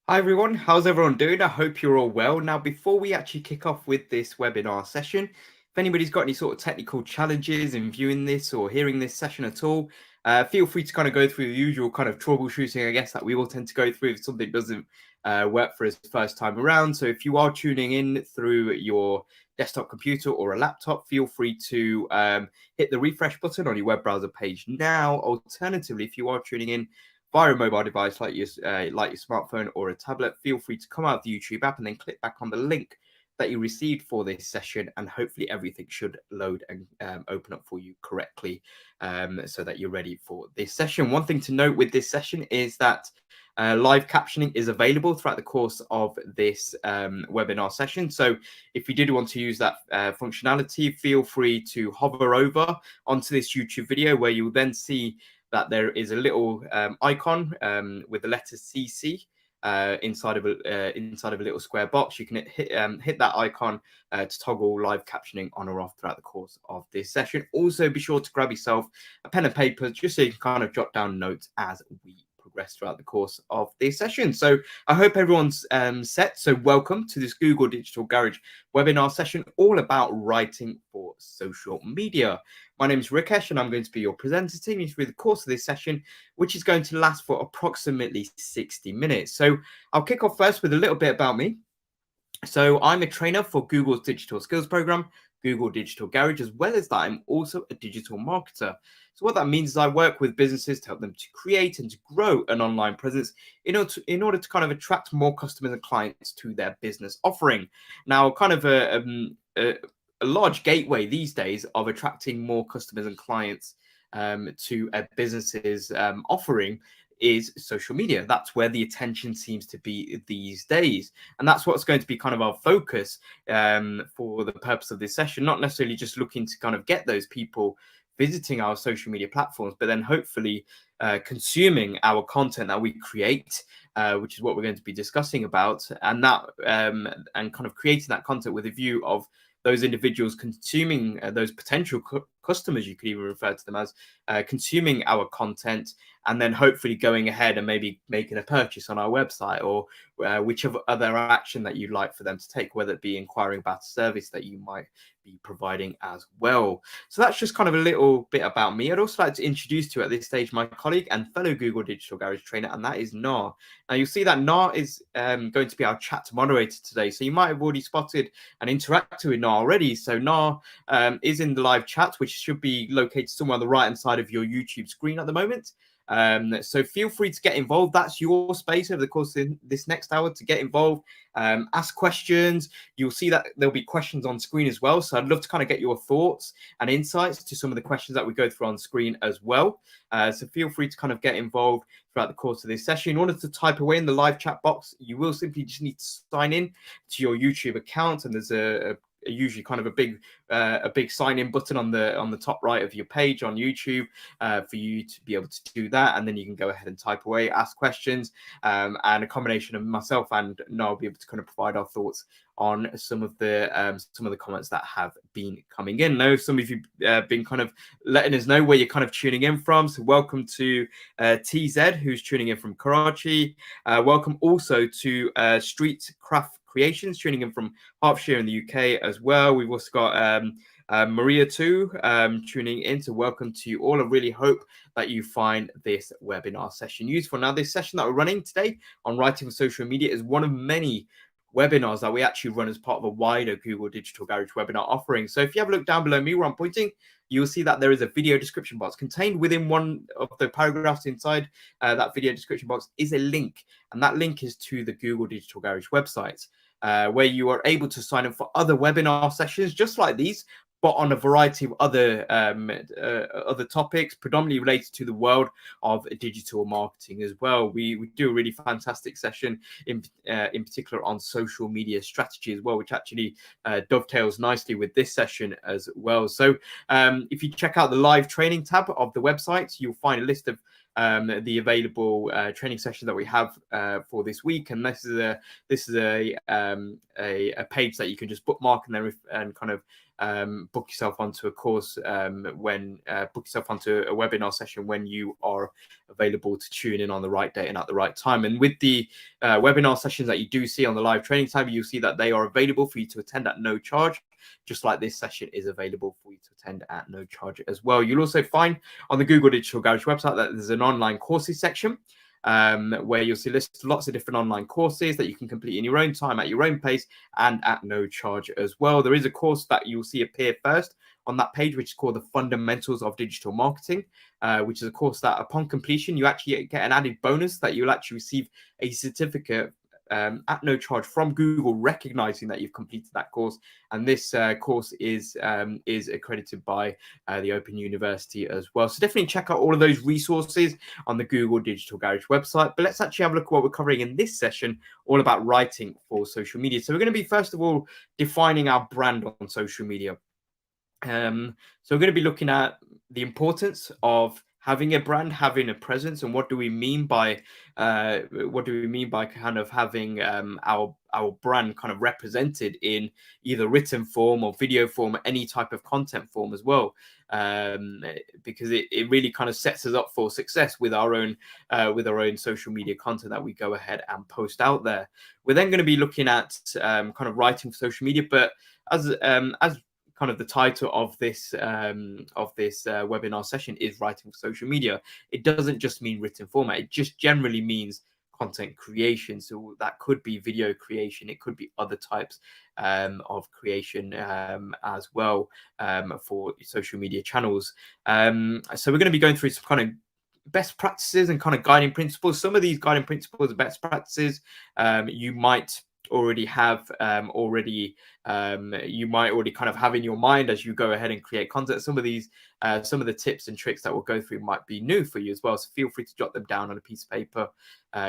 Hi everyone, how's everyone doing? I hope you're all well. Now, before we actually kick off with this webinar session, if anybody's got any sort of technical challenges in viewing this or hearing this session at all, feel free to kind of go through the usual kind of troubleshooting, I guess, that we all tend to go through if something doesn't work for us first time around. So if you are tuning in through your desktop computer or a laptop, feel free to hit the refresh button on your web browser page now. Alternatively, if you are tuning in via a mobile device like your smartphone or a tablet, feel free to come out of the YouTube app and then click back on the link that you received for this session, and hopefully everything should load and open up for you correctly so that you're ready for this session. One thing to note with this session is that live captioning is available throughout the course of this webinar session. So if you did want to use that functionality, feel free to hover over onto this YouTube video where you'll then see that there is a little icon with the letter CC inside of a little square box. You can hit that icon to toggle live captioning on or off throughout the course of this session. Also, be sure to grab yourself a pen and paper just so you can kind of jot down notes as we progress throughout the course of this session. So I hope everyone's set. So welcome to this Google Digital Garage webinar session all about writing for social media. My name is Rikesh and I'm going to be your presenter taking you through the course of this session, which is going to last for approximately 60 minutes. So I'll kick off first with a little bit about me. So I'm a trainer for Google's digital skills program, Google Digital Garage, as well as that I'm also a digital marketer. So what that means is I work with businesses to help them to create and to grow an online presence in order to kind of attract more customers and clients to their business offering. Now, kind of a large gateway these days of attracting more customers and clients to a business's offering is social media. That's where the attention seems to be these days. And that's what's going to be kind of our focus for the purpose of this session, not necessarily just looking to kind of get those people visiting our social media platforms, but then hopefully consuming our content that we create, which is what we're going to be discussing about, and that and kind of creating that content with a view of those individuals consuming those potential customers, you could even refer to them as, consuming our content, and then hopefully going ahead and maybe making a purchase on our website or whichever other action that you'd like for them to take, whether it be inquiring about a service that you might be providing as well. So that's just kind of a little bit about me. I'd also like to introduce to you at this stage my colleague and fellow Google Digital Garage trainer, and that is Nar. Now you'll see that Nar is going to be our chat moderator today. So you might have already spotted and interacted with Nar already. So Nar is in the live chat, which should be located somewhere on the right hand side of your YouTube screen at the moment. So feel free to get involved. That's your space over the course of this next hour to get involved, ask questions. You'll see that there'll be questions on screen as well. So I'd love to kind of get your thoughts and insights to some of the questions that we go through on screen as well. So feel free to kind of get involved throughout the course of this session. In order to type away in the live chat box, you will simply just need to sign in to your YouTube account, and there's usually kind of a big sign in button on the top right of your page on YouTube for you to be able to do that, and then you can go ahead and type away, ask questions, and a combination of myself and Noel will be able to kind of provide our thoughts on some of the comments that have been coming in. I know some of you been kind of letting us know where you're kind of tuning in from, so welcome to TZ, who's tuning in from Karachi. Welcome also to Street Craft Creations, tuning in from Hertfordshire in the UK as well. We've also got Maria too, tuning in. So welcome to you all. I really hope that you find this webinar session useful. Now, this session that we're running today on writing for social media is one of many webinars that we actually run as part of a wider Google Digital Garage webinar offering. So if you have a look down below me where I'm pointing, you'll see that there is a video description box. Contained within one of the paragraphs inside that video description box is a link, and that link is to the Google Digital Garage website, where you are able to sign up for other webinar sessions just like these, but on a variety of other topics, predominantly related to the world of digital marketing as well. We do a really fantastic session in particular on social media strategy as well, which actually dovetails nicely with this session as well. So if you check out the live training tab of the website, you'll find a list of the available training session that we have for this week, and this is a page that you can just bookmark and then kind of book yourself onto a course book yourself onto a webinar session when you are available to tune in on the right date and at the right time. And with the webinar sessions that you do see on the live training tab, you'll see that they are available for you to attend at no charge, just like this session is available for you to attend at no charge as well. You'll also find on the Google Digital Garage website that there's an online courses section, where you'll see lots of different online courses that you can complete in your own time, at your own pace, and at no charge as well. There is a course that you'll see appear first on that page, which is called the Fundamentals of Digital Marketing, which is a course that upon completion, you actually get an added bonus that you'll actually receive a certificate at no charge from Google, recognizing that you've completed that course. And this course is accredited by the Open University as well. So definitely check out all of those resources on the Google Digital Garage website. But let's actually have a look at what we're covering in this session, all about writing for social media. So we're going to be, first of all, defining our brand on social media. So we're going to be looking at the importance of having a brand, having a presence, and what do we mean by kind of having our brand kind of represented in either written form or video form, or any type of content form as well, because it really kind of sets us up for success with our own social media content that we go ahead and post out there. We're then going to be looking at kind of writing for social media, but as kind of the title of this webinar session is writing for social media, it doesn't just mean written format. It just generally means content creation. So that could be video creation. It could be other types of creation as well for social media channels. So we're going to be going through some kind of best practices and kind of guiding principles. Some of these guiding principles and best practices you might already have you might already kind of have in your mind as you go ahead and create content. Some of the tips and tricks that we'll go through might be new for you as well, so feel free to jot them down on a piece of paper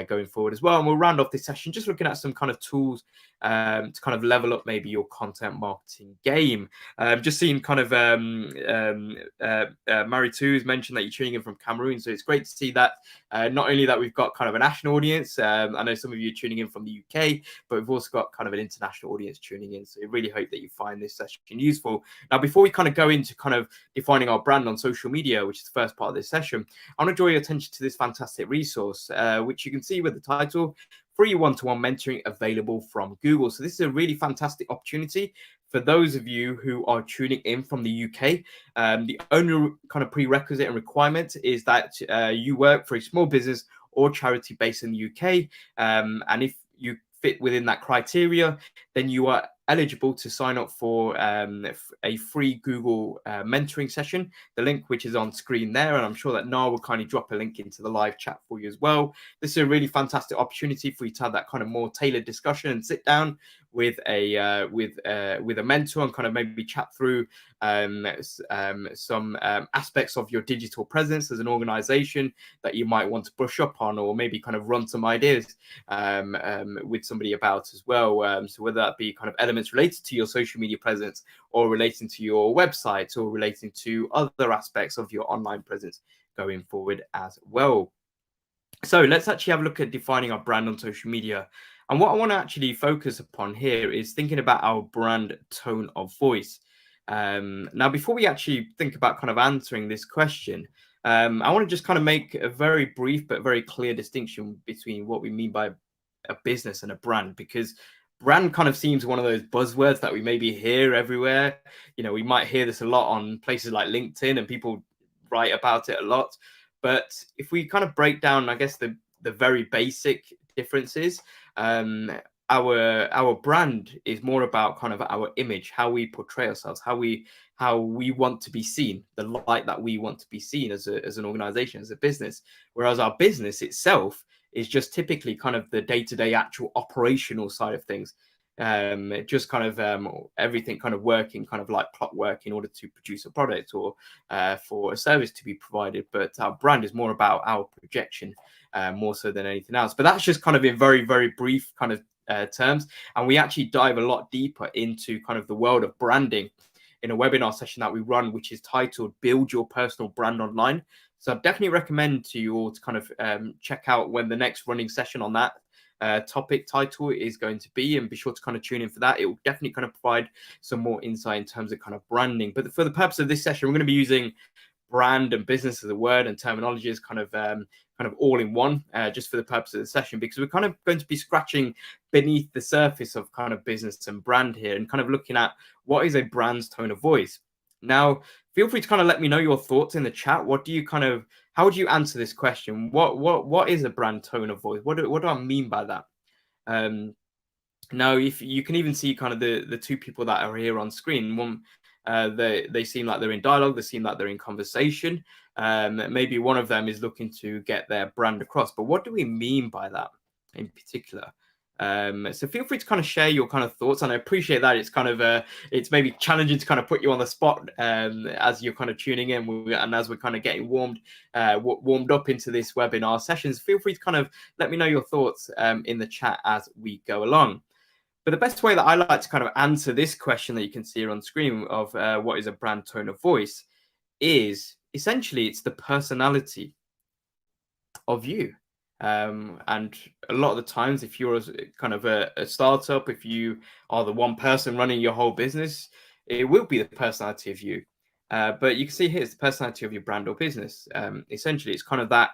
going forward as well. And we'll round off this session just looking at some kind of tools to kind of level up maybe your content marketing game. Just seeing kind of Mary2 has mentioned that you're tuning in from Cameroon, so it's great to see that not only that we've got kind of a national audience, I know some of you are tuning in from the UK, but we've also got kind of an international audience tuning in, so I really hope that you find this session useful. Now, before we kind of go into kind of defining our brand on social media, which is the first part of this session, I want to draw your attention to this fantastic resource, which you can see with the title, Free One-to-One Mentoring Available from Google. So this is a really fantastic opportunity for those of you who are tuning in from the UK. The only kind of prerequisite and requirement is that you work for a small business or charity based in the UK. And if you fit within that criteria, then you are eligible to sign up for a free Google mentoring session. The link, which is on screen there, and I'm sure that Nar will kindly drop a link into the live chat for you as well. This is a really fantastic opportunity for you to have that kind of more tailored discussion and sit down with a mentor and kind of maybe chat through some aspects of your digital presence as an organization that you might want to brush up on, or maybe kind of run some ideas with somebody about as well. So whether that be kind of elements related to your social media presence, or relating to your website, or relating to other aspects of your online presence going forward as well. So let's actually have a look at defining our brand on social media. And what I want to actually focus upon here is thinking about our brand tone of voice. Now, before we actually think about kind of answering this question, I want to just kind of make a very brief but very clear distinction between what we mean by a business and a brand, because brand kind of seems one of those buzzwords that we maybe hear everywhere. You know, we might hear this a lot on places like LinkedIn, and people write about it a lot. But if we kind of break down, I guess, the very basic differences, our brand is more about kind of our image, how we portray ourselves, how we want to be seen, the light that we want to be seen as an organization, as a business. Whereas our business itself is just typically kind of the day-to-day actual operational side of things. Just kind of everything kind of working kind of like clockwork in order to produce a product or for a service to be provided. But our brand is more about our projection more so than anything else. But that's just kind of in very, very brief kind of terms. And we actually dive a lot deeper into kind of the world of branding in a webinar session that we run, which is titled Build Your Personal Brand Online. So I definitely recommend to you all to kind of check out when the next running session on that topic title is going to be, and be sure to kind of tune in for that. It will definitely kind of provide some more insight in terms of kind of branding. But for the purpose of this session, we're going to be using brand and business as a word, and terminology is kind of all in one, just for the purpose of the session, because we're kind of going to be scratching beneath the surface of kind of business and brand here, and kind of looking at what is a brand's tone of voice. Now, feel free to kind of let me know your thoughts in the chat. How would you answer this question? What is a brand tone of voice? What do I mean by that? Now, if you can even see kind of the two people that are here on screen, one, they seem like they're in dialogue, they seem like they're in conversation. Maybe one of them is looking to get their brand across, but what do we mean by that in particular? So feel free to kind of share your kind of thoughts, and I appreciate that it's kind of it's maybe challenging to kind of put you on the spot as you're kind of tuning in, and as we're kind of getting warmed up into this webinar sessions. Feel free to kind of let me know your thoughts in the chat as we go along. But the best way that I like to kind of answer this question that you can see here on screen of what is a brand tone of voice is essentially it's the personality of you. And a lot of the times, if you're kind of a startup, if you are the one person running your whole business, it will be the personality of you. But you can see here it's the personality of your brand or business. Essentially, it's kind of that.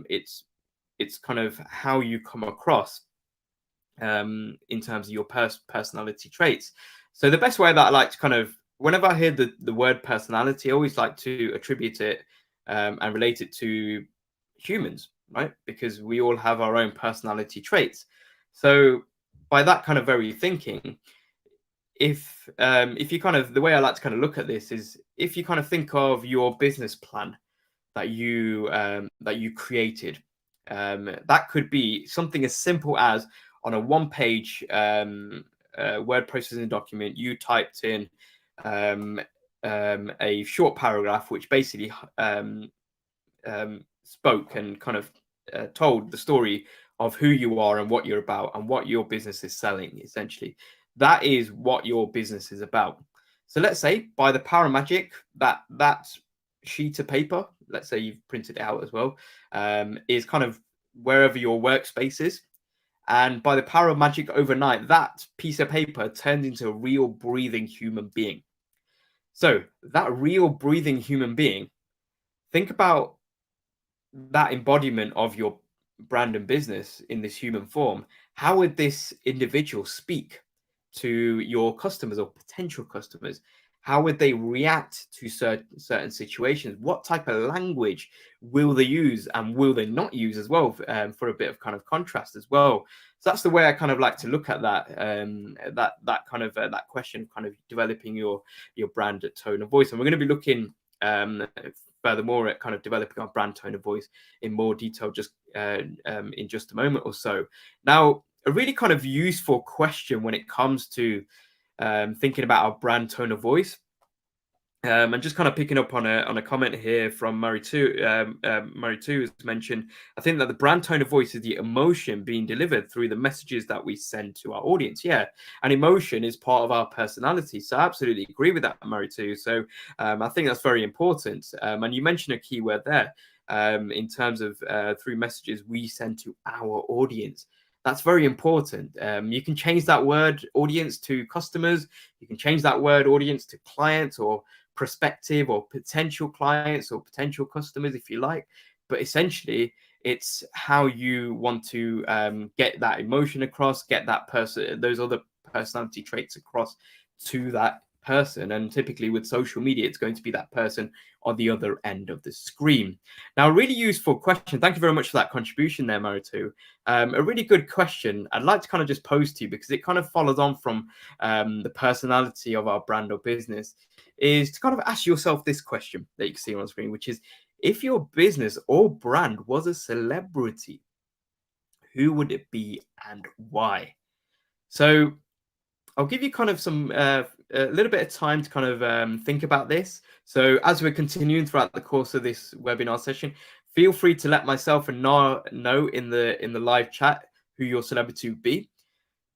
It's kind of how you come across in terms of your personality traits. So the best way that I like to kind of, whenever I hear the word personality, I always like to attribute it and relate it to humans, right? Because we all have our own personality traits. So by that kind of very thinking, if you kind of, the way I like to kind of look at this is, if you kind of think of your business plan that you created, that could be something as simple as on a one-page word processing document, you typed in a short paragraph which basically spoke and kind of told the story of who you are and what you're about and what your business is selling. Essentially, that is what your business is about. So let's say, by the power of magic, that sheet of paper, let's say you've printed it out as well, is kind of wherever your workspace is. And by the power of magic, overnight, that piece of paper turned into a real breathing human being. So that real breathing human being, think about that embodiment of your brand and business in this human form. How would this individual speak to your customers or potential customers? How would they react to certain situations? What type of language will they use and will they not use as well, for a bit of kind of contrast as well? So that's the way I kind of like to look at that, that kind of that question, kind of developing your brand tone of voice. And we're going to be looking furthermore at kind of developing our brand tone of voice in more detail just in just a moment or so. Now, a really kind of useful question when it comes to thinking about our brand tone of voice, and just kind of picking up on a comment here from Murray too. Murray too has mentioned, I think that the brand tone of voice is the emotion being delivered through the messages that we send to our audience. Yeah, and emotion is part of our personality. So I absolutely agree with that, Murray too. So I think that's very important. And you mentioned a keyword there in terms of through messages we send to our audience. That's very important. You can change that word audience to customers. You can change that word audience to clients or prospective or potential clients or potential customers, if you like. But essentially, it's how you want to get that emotion across, get that person, those other personality traits across to that person. And typically with social media, it's going to be that person on the other end of the screen. Now, a really useful question. Thank you very much for that contribution there, Maritu. A really good question I'd like to kind of just pose to you, because it kind of follows on from the personality of our brand or business, is to kind of ask yourself this question that you can see on screen, which is, if your business or brand was a celebrity, who would it be and why? So I'll give you kind of some a little bit of time to kind of think about this. So as we're continuing throughout the course of this webinar session, feel free to let myself and Noah know in the live chat who your celebrity would be.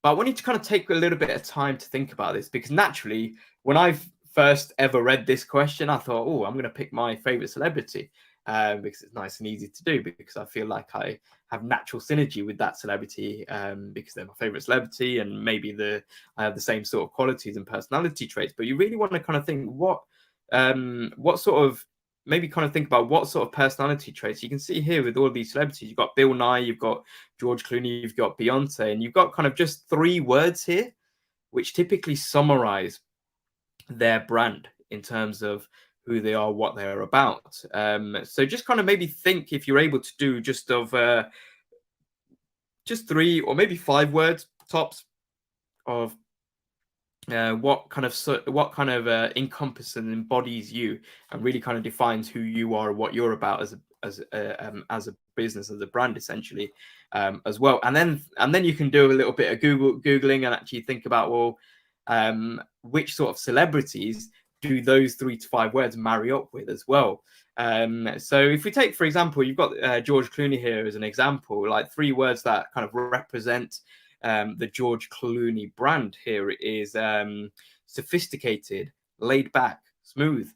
But I want you to kind of take a little bit of time to think about this, because naturally, when I've first ever read this question, I thought, oh, I'm going to pick my favorite celebrity. because it's nice and easy to do, because I feel like I have natural synergy with that celebrity, because they're my favorite celebrity, and maybe I have the same sort of qualities and personality traits. But you really want to kind of think what sort of, maybe kind of think about what sort of personality traits. You can see here with all these celebrities, you've got Bill Nye, you've got George Clooney, you've got Beyonce, and you've got kind of just 3 words here, which typically summarize their brand in terms of who they are, what they're about. So just kind of maybe think, if you're able to do just 3 or maybe 5 words tops of what kind of encompasses and embodies you, and really kind of defines who you are, what you're about as a business, as a brand, essentially, as well. And then you can do a little bit of googling and actually think about, well, which sort of celebrities do those 3 to 5 words marry up with as well. So if we take, for example, you've got George Clooney here as an example, like 3 words that kind of represent the George Clooney brand here is sophisticated, laid back, smooth.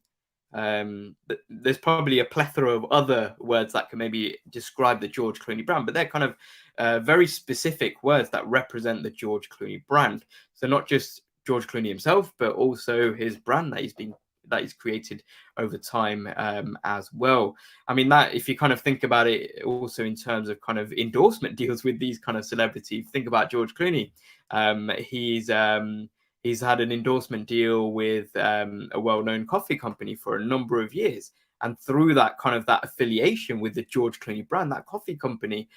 There's probably a plethora of other words that can maybe describe the George Clooney brand, but they're kind of very specific words that represent the George Clooney brand. So not just George Clooney himself, but also his brand that he's created over time, as well. I mean, that, if you kind of think about it also in terms of kind of endorsement deals with these kind of celebrities, think about George Clooney. He's had an endorsement deal with a well-known coffee company for a number of years. And through that kind of that affiliation with the George Clooney brand, that coffee company,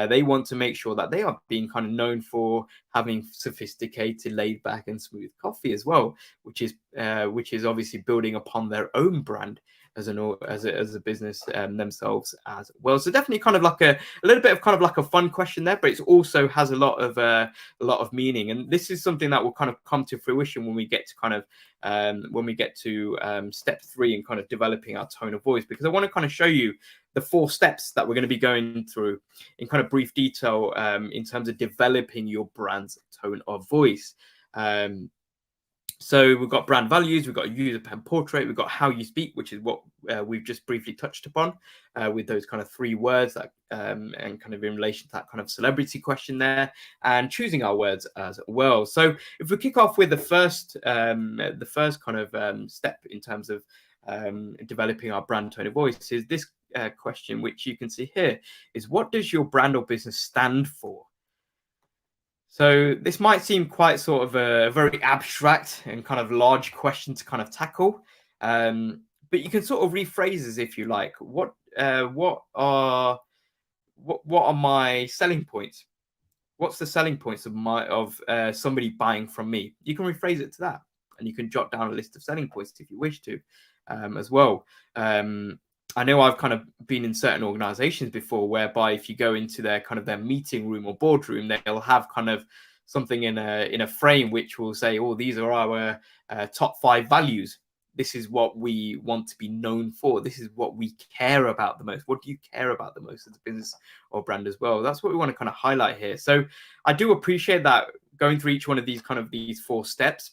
they want to make sure that they are being kind of known for having sophisticated, laid back and smooth coffee as well, which is obviously building upon their own brand as a business themselves as well. So definitely kind of like a little bit of kind of like a fun question there, but it also has a lot of meaning. And this is something that will kind of come to fruition when we get to kind of step 3 and kind of developing our tone of voice, because I want to kind of show you the 4 steps that we're going to be going through in kind of brief detail, in terms of developing your brand's tone of voice. So we've got brand values, we've got user pen portrait, we've got how you speak, which is what we've just briefly touched upon, with those kind of 3 words that, and kind of in relation to that kind of celebrity question there, and choosing our words as well. So if we kick off with the first kind of step in terms of developing our brand tone of voice, is this question, which you can see here, is what does your brand or business stand for? So this might seem quite sort of a very abstract and kind of large question to kind of tackle, but you can sort of rephrase as if you like. What are my selling points? What's the selling points of somebody buying from me? You can rephrase it to that, and you can jot down a list of selling points if you wish to, as well. I know I've kind of been in certain organizations before, whereby if you go into their meeting room or boardroom, they'll have kind of something in a frame which will say, oh, these are our top 5 values. This is what we want to be known for. This is what we care about the most. What do you care about the most as a business or brand as well? That's what we want to kind of highlight here. So I do appreciate that going through each one of these 4 steps,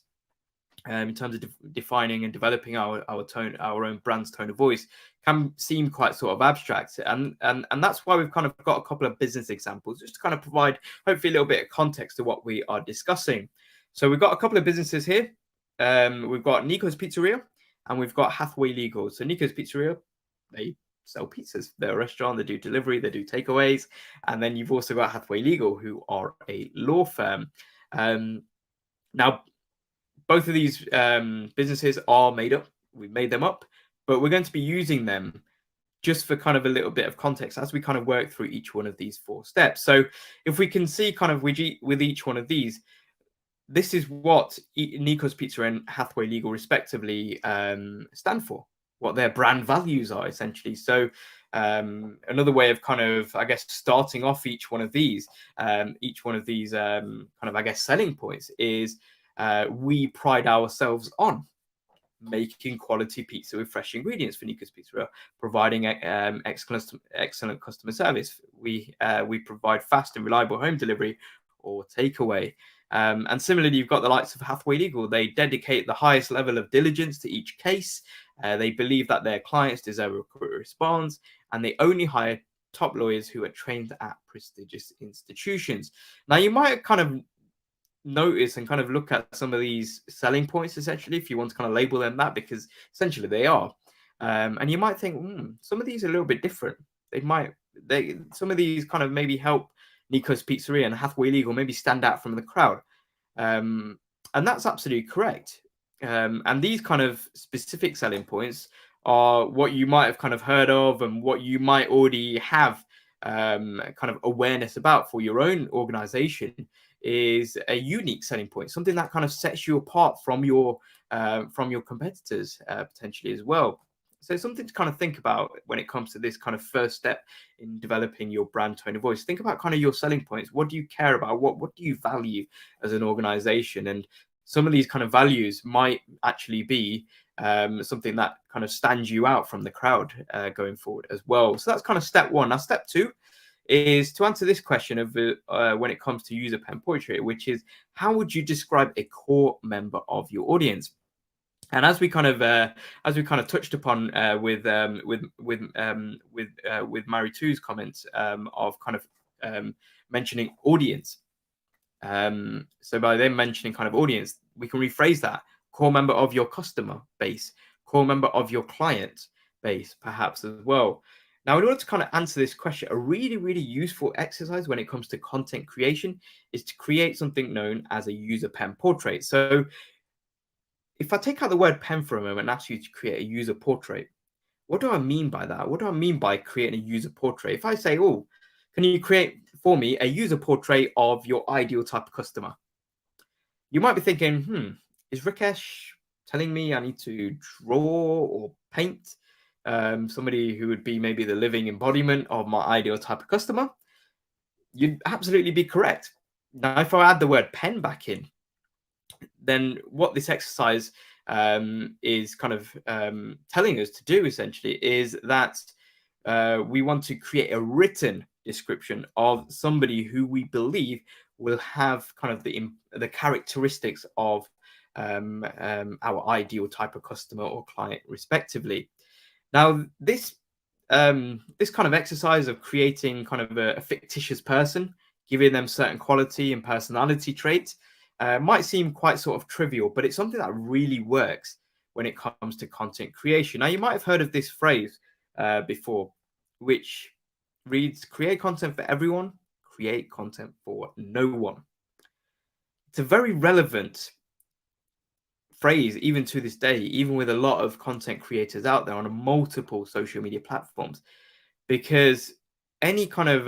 in terms of defining and developing our own brand's tone of voice, can seem quite sort of abstract, and that's why we've kind of got a couple of business examples just to kind of provide hopefully a little bit of context to what we are discussing. So we've got a couple of businesses here. We've got Nico's Pizzeria and we've got Hathaway Legal. So Nico's Pizzeria, they sell pizzas. They're a restaurant, they do delivery, they do takeaways. And then you've also got Hathaway Legal, who are a law firm. Now, both of these businesses are made up. We've made them up, but we're going to be using them just for kind of a little bit of context as we kind of work through each one of these 4 steps. So if we can see kind of with each one of these, this is what Nico's Pizza and Hathaway Legal respectively stand for, what their brand values are essentially. So another way of kind of, I guess, starting off each one of these kind of, I guess, selling points is we pride ourselves on making quality pizza with fresh ingredients for Nico's Pizzeria, providing excellent customer service. We provide fast and reliable home delivery or takeaway. And similarly, you've got the likes of Hathaway Legal. They dedicate the highest level of diligence to each case. They believe that their clients deserve a quick response, and they only hire top lawyers who are trained at prestigious institutions. Now, you might kind of notice and kind of look at some of these selling points, essentially, if you want to kind of label them that, because essentially they are. And you might think, some of these are a little bit different. Some of these kind of maybe help Nico's Pizzeria and Hathaway Legal maybe stand out from the crowd. And that's absolutely correct. And these kind of specific selling points are what you might have kind of heard of and what you might already have kind of awareness about for your own organization is a unique selling point, something that kind of sets you apart from your competitors potentially as well. So something to kind of think about when it comes to this kind of first step in developing your brand tone of voice. Think about kind of your selling points. What do you care about? What do you value as an organization? And some of these kind of values might actually be something that kind of stands you out from the crowd going forward as well. So that's kind of step one. Now, step two is to answer this question of when it comes to user pen portrait, which is how would you describe a core member of your audience? And as we kind of touched upon with Mary Two's comments of kind of mentioning audience. So by them mentioning kind of audience, we can rephrase that: core member of your customer base, core member of your client base, perhaps as well. Now, in order to kind of answer this question, a really, really useful exercise when it comes to content creation is to create something known as a user pen portrait. So if I take out the word pen for a moment and ask you to create a user portrait, what do I mean by that? What do I mean by creating a user portrait? If I say, oh, can you create for me a user portrait of your ideal type of customer? You might be thinking, is Rikesh telling me I need to draw or paint somebody who would be maybe the living embodiment of my ideal type of customer? You'd absolutely be correct. Now, if I add the word pen back in, then what this exercise is kind of telling us to do essentially is that we want to create a written description of somebody who we believe will have kind of the characteristics of our ideal type of customer or client, respectively. Now, this kind of exercise of creating kind of a fictitious person, giving them certain quality and personality traits, might seem quite sort of trivial, but it's something that really works when it comes to content creation. Now, you might have heard of this phrase before, which reads, create content for everyone, create content for no one. It's a very relevant phrase, even to this day, even with a lot of content creators out there on multiple social media platforms, because any kind of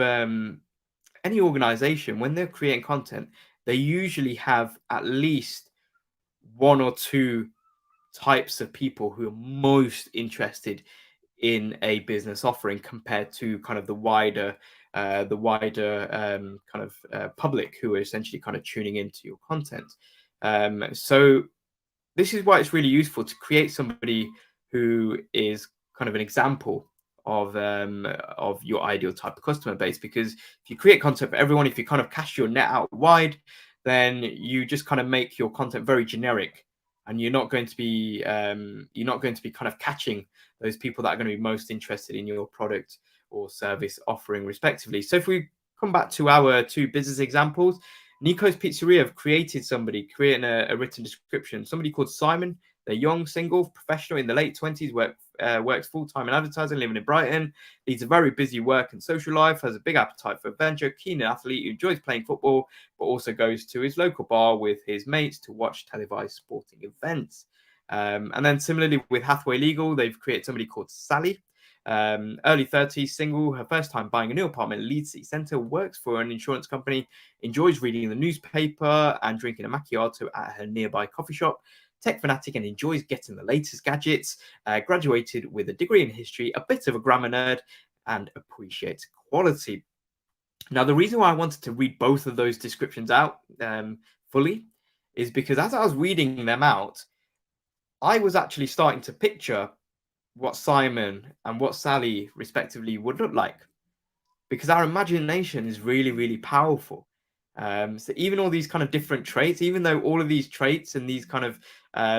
any organization, when they're creating content, they usually have at least one or two types of people who are most interested in a business offering compared to kind of the wider public who are essentially kind of tuning into your content. So this is why it's really useful to create somebody who is kind of an example of your ideal type of customer base, because if you create content for everyone, if you kind of cast your net out wide, then you just kind of make your content very generic, and you're not going to be kind of catching those people that are going to be most interested in your product or service offering, respectively. So if we come back to our two business examples, Nico's Pizzeria have creating a written description. Somebody called Simon. They're young, single, professional in the late 20s, works full-time in advertising, living in Brighton, leads a very busy work and social life, has a big appetite for adventure, keen athlete who enjoys playing football, but also goes to his local bar with his mates to watch televised sporting events. And then similarly with Hathaway Legal, they've created somebody called Sally. Early 30s, single, her first time buying a new apartment in Leeds City Centre, works for an insurance company, enjoys reading the newspaper and drinking a macchiato at her nearby coffee shop, tech fanatic and enjoys getting the latest gadgets, graduated with a degree in history, a bit of a grammar nerd, and appreciates quality. Now, the reason why I wanted to read both of those descriptions out fully is because as I was reading them out, I was actually starting to picture what Simon and what Sally respectively would look like, because our imagination is really, really powerful. So even all these kind of different traits, even though all of these traits and these kind of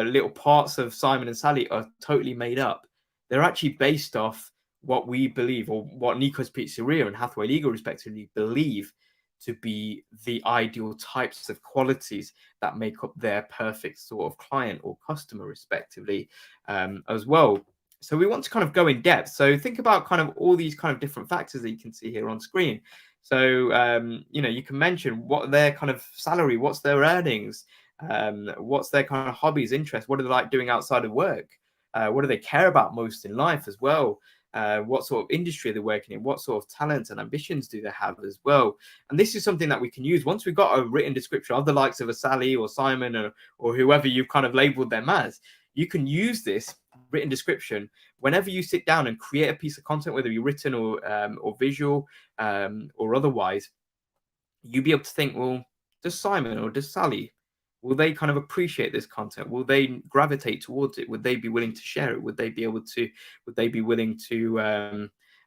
little parts of Simon and Sally are totally made up, they're actually based off what we believe, or what Nico's Pizzeria and Hathaway Legal respectively believe to be the ideal types of qualities that make up their perfect sort of client or customer respectively, as well. So we want to kind of go in depth. So think about kind of all these kind of different factors that you can see here on screen. So, you can mention what their kind of salary, what's their earnings, what's their kind of hobbies, interests, what do they like doing outside of work? What do they care about most in life as well? What sort of industry they're working in, what sort of talents and ambitions do they have as well? And this is something that we can use once we've got a written description of the likes of a Sally or Simon or whoever you've kind of labeled them as. You can use this written description whenever you sit down and create a piece of content, whether it be written or visual or otherwise. You'll be able to think, well, does Simon or does Sally, will they kind of appreciate this content? Will they gravitate towards it? Would they be willing to share it? Would they be willing to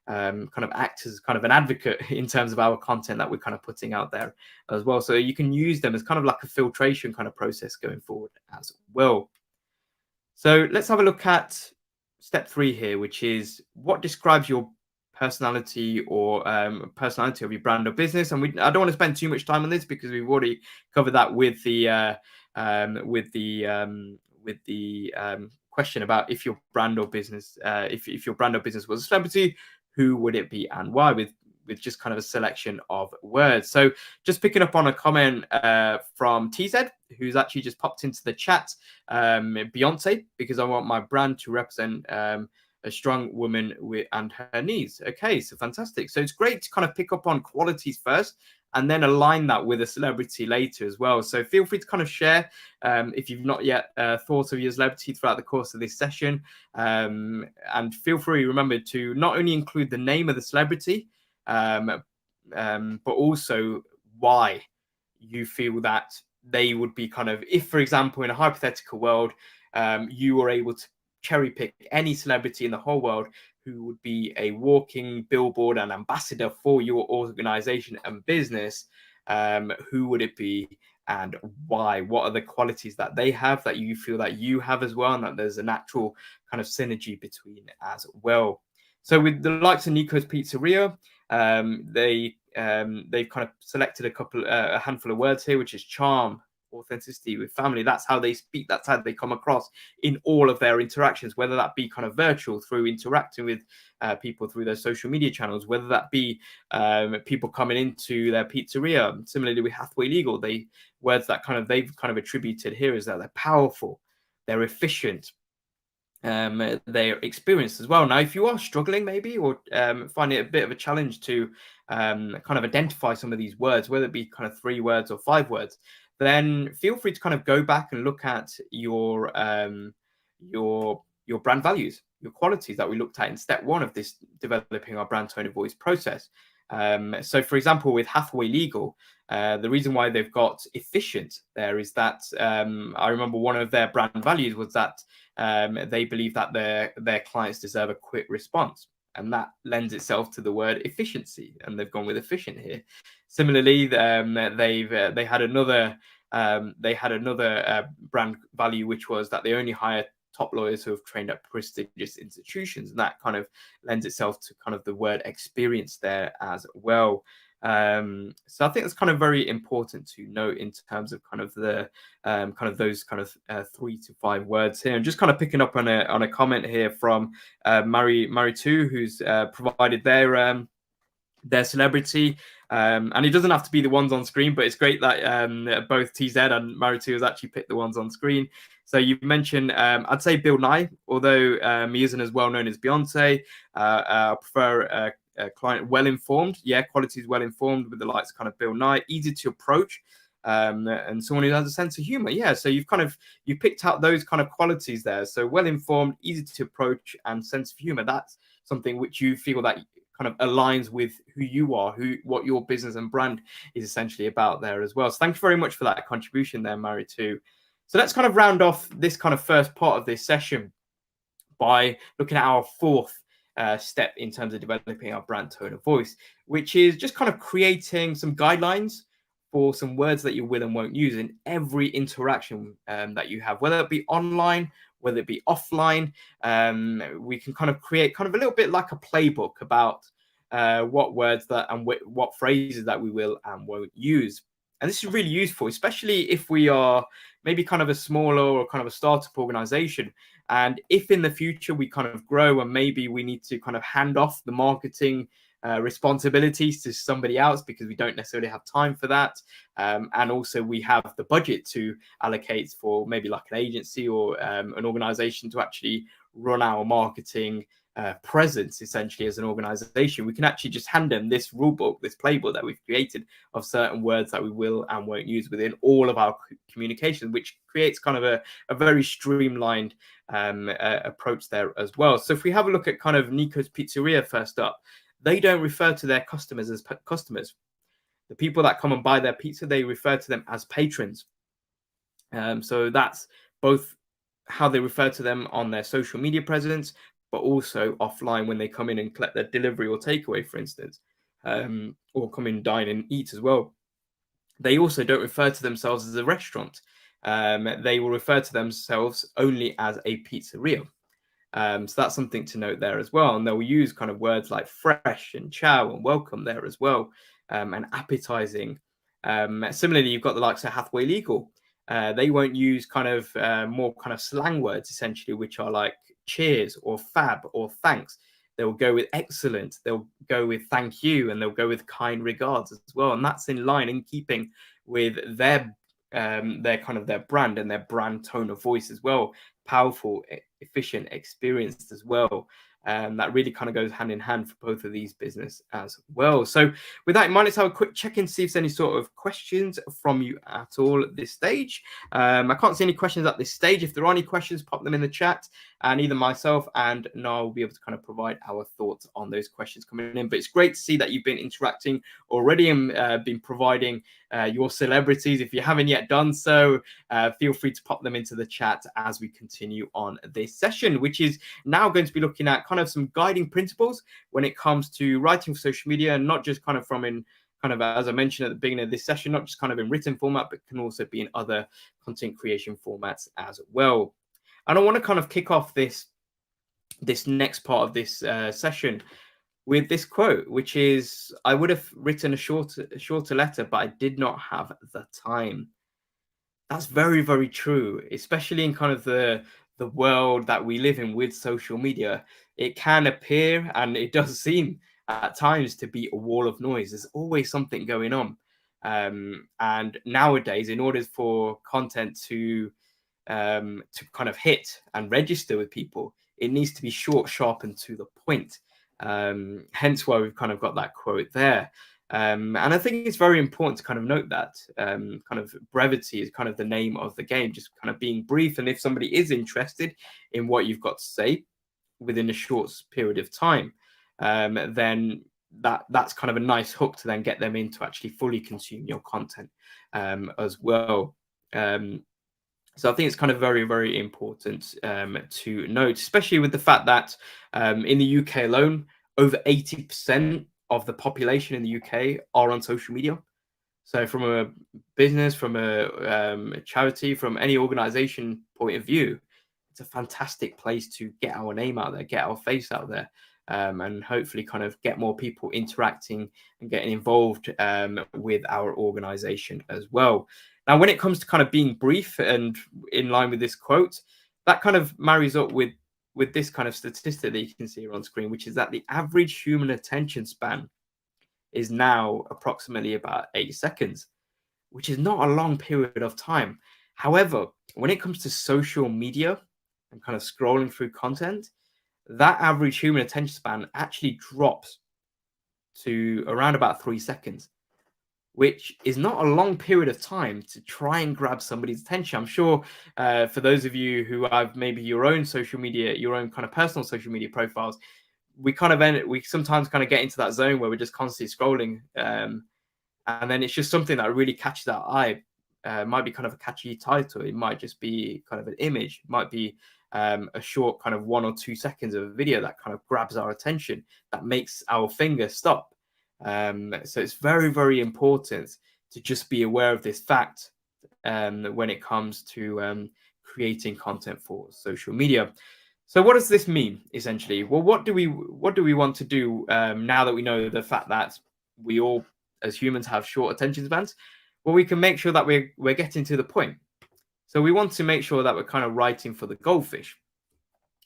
kind of act as kind of an advocate in terms of our content that we're kind of putting out there as well? So you can use them as kind of like a filtration kind of process going forward as well. So let's have a look at step 3 here, which is what describes your personality or personality of your brand or business. And I don't want to spend too much time on this because we've already covered that with the question about if your brand or business, if your brand or business was a celebrity, who would it be and why? With just kind of a selection of words. So just picking up on a comment from TZ, who's actually just popped into the chat, Beyonce, because I want my brand to represent a strong woman and her needs. Okay, so fantastic. So it's great to kind of pick up on qualities first and then align that with a celebrity later as well. So feel free to kind of share if you've not yet thought of your celebrity throughout the course of this session. And feel free, remember, to not only include the name of the celebrity, but also why you feel that they would be kind of, if, for example, in a hypothetical world, you were able to cherry pick any celebrity in the whole world who would be a walking billboard and ambassador for your organization and business, who would it be and why? What are the qualities that they have that you feel that you have as well, and that there's a natural kind of synergy between as well? So with the likes of Nico's Pizzeria, they've kind of selected a handful of words here, which is charm, authenticity, with family. That's how they speak. That's how they come across in all of their interactions, whether that be kind of virtual through interacting with people through their social media channels, whether that be people coming into their pizzeria. Similarly with Hathaway Legal, words that they've kind of attributed here is that they're powerful, they're efficient, they're experienced as well. Now, if you are struggling maybe or find it a bit of a challenge to kind of identify some of these words, whether it be kind of 3 words or 5 words, then feel free to kind of go back and look at your brand values, your qualities that we looked at in step 1 of this developing our brand tone of voice process. So, for example, with Hathaway Legal, the reason why they've got efficient there is that I remember one of their brand values was that they believe that their clients deserve a quick response, and that lends itself to the word efficiency, and they've gone with efficient here. Similarly, they had another brand value, which was that they only hire top lawyers who have trained at prestigious institutions, and that kind of lends itself to kind of the word experience there as well. So I think it's kind of very important to note in terms of kind of the those 3 to 5 words here. And just kind of picking up on a comment here from Maritu, who's provided their celebrity. And it doesn't have to be the ones on screen, but it's great that both TZ and Maritu has actually picked the ones on screen. So you've mentioned, I'd say Bill Nye, although he isn't as well known as Beyonce. I prefer a client well-informed. Yeah, quality is well-informed with the likes of kind of Bill Nye, easy to approach, and someone who has a sense of humor. Yeah, so you picked out those kind of qualities there. So well-informed, easy to approach, and sense of humor. That's something which you feel that kind of aligns with who you are, what your business and brand is essentially about there as well. So thank you very much for that contribution there, Maritu. So let's kind of round off this kind of first part of this session by looking at our 4th step in terms of developing our brand tone of voice, which is just kind of creating some guidelines for some words that you will and won't use in every interaction that you have, whether it be online whether it be offline. We can kind of create kind of a little bit like a playbook about what words that and what phrases that we will and won't use. And this is really useful, especially if we are maybe kind of a smaller or kind of a startup organization. And if in the future we kind of grow and maybe we need to kind of hand off the marketing responsibilities to somebody else because we don't necessarily have time for that. And also we have the budget to allocate for maybe like an agency or an organization to actually run our marketing presence essentially as an organization. We can actually just hand them this rule book, this playbook that we've created of certain words that we will and won't use within all of our communication, which creates kind of a very streamlined approach there as well. So if we have a look at kind of Nico's Pizzeria first up, they don't refer to their customers as customers. The people that come and buy their pizza, they refer to them as patrons. So that's both how they refer to them on their social media presence, but also offline when they come in and collect their delivery or takeaway, for instance, or come in, dine and eat as well. They also don't refer to themselves as a restaurant. They will refer to themselves only as a pizzeria. So that's something to note there as well. And they'll use kind of words like fresh and chow and welcome there as well, and appetizing. Similarly, you've got the likes of Hathaway Legal. They won't use kind of more kind of slang words, essentially, which are like cheers or fab or thanks. They'll go with excellent. They'll go with thank you, and they'll go with kind regards as well. And that's in line, in keeping with their kind of their brand and their brand tone of voice as well. Powerful, efficient, experienced as well. That really kind of goes hand in hand for both of these business as well. So with that in mind, let's have a quick check in, see if there's any sort of questions from you at all at this stage. I can't see any questions at this stage. If there are any questions, pop them in the chat, and either myself and Noah will be able to kind of provide our thoughts on those questions coming in. But it's great to see that you've been interacting already and been providing your celebrities. If you haven't yet done so, feel free to pop them into the chat as we continue on this session, which is now going to be looking at kind of some guiding principles when it comes to writing for social media, and not just kind of from in kind of, as I mentioned at the beginning of this session, not just kind of in written format, but can also be in other content creation formats as well. And I want to kind of kick off this next part of this session with this quote, which is, I would have written a shorter letter, but I did not have the time. That's very, very true, especially in kind of the world that we live in with social media. It can appear, and it does seem at times, to be a wall of noise. There's always something going on. And nowadays, in order for content to kind of hit and register with people, it needs to be short, sharp, and to the point. Hence why we've kind of got that quote there. And I think it's very important to kind of note that kind of brevity is kind of the name of the game, just kind of being brief. And if somebody is interested in what you've got to say within a short period of time, then that's kind of a nice hook to then get them in to actually fully consume your content as well. So I think it's kind of very, very important to note, especially with the fact that in the UK alone, over 80% of the population in the UK are on social media. So from a business, from a charity, from any organization point of view, it's a fantastic place to get our name out there, get our face out there, and hopefully kind of get more people interacting and getting involved with our organization as well. Now, when it comes to kind of being brief and in line with this quote, that kind of marries up with this kind of statistic that you can see here on screen, which is that the average human attention span is now approximately about 8 seconds, which is not a long period of time. However, when it comes to social media and kind of scrolling through content, that average human attention span actually drops to around about 3 seconds, which is not a long period of time to try and grab somebody's attention. I'm sure for those of you who have maybe your own social media, your own kind of personal social media profiles, we sometimes kind of get into that zone where we're just constantly scrolling. And then it's just something that really catches our eye. It might be kind of a catchy title. It might just be kind of an image. It might be a short kind of 1 or 2 seconds of a video that kind of grabs our attention, that makes our finger stop. So it's very, very important to just be aware of this fact when it comes to creating content for social media. So what does this mean essentially? Well, what do we want to do now that we know the fact that we all as humans have short attention spans? Well, we can make sure that we're getting to the point. So we want to make sure that we're kind of writing for the goldfish.